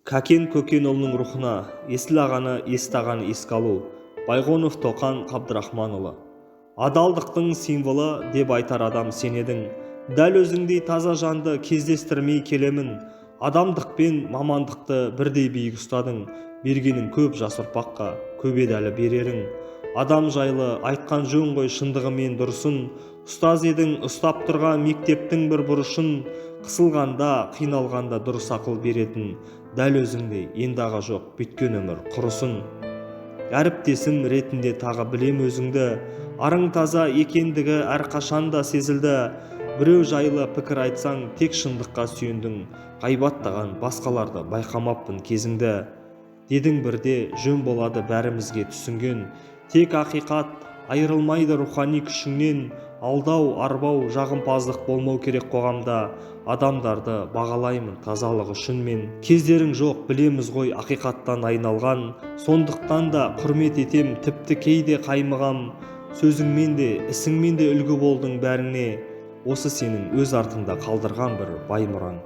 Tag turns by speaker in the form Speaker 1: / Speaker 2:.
Speaker 1: Кәкен Көкенұлының рухына есіл ағаны есті ағаны еске алу. Байғонов Тоқан Қабдырахманұлы. Адалдықтың символы деп айтар адам сен едің. Дәл өзіңдей таза жанды кездестірмей келемін. Адамдық пен мамандықты бірдей биік ұстадың. Бергенің көп жас ұрпаққа, көп еді әлі берерің. Адам жайлы айтқан жөн ғой шындығымен дұрысын. Ұстаз едің ұстап тұрған мектептің бір бұрышын. Қысылғанда, қиналғанда дұрыс ақыл беретін. Дәл өзіңдей ендағы жоқ бүйткен өмір құрысын. Әріптесім ретінде тағы білем өзіңді. Арың таза екендігі әрқашанда сезілді. Біреу жайлы пікір айтсаң тек шындыққа сүйендің. Ғайбаттаған басқаларды байқамаппын кезіңді. Дедің бірде жөн болады бәрімізге түсінген. Тек ақиқат айырылмайды рухани күшіңнен. Алдау, арбау, жағымпаздық болмау керек қоғамда. Адамдарды бағалаймын тазалық үшін мен. Кездерің жоқ білеміз ғой ақиқаттан айналған. Сондықтан да құрмет етем тіпті кейде қаймығам. Сөзіңмен де ісіңмен де үлгі болдың бәріңе. Осы сенің өз артыңда қалдырған бір бай мұраң.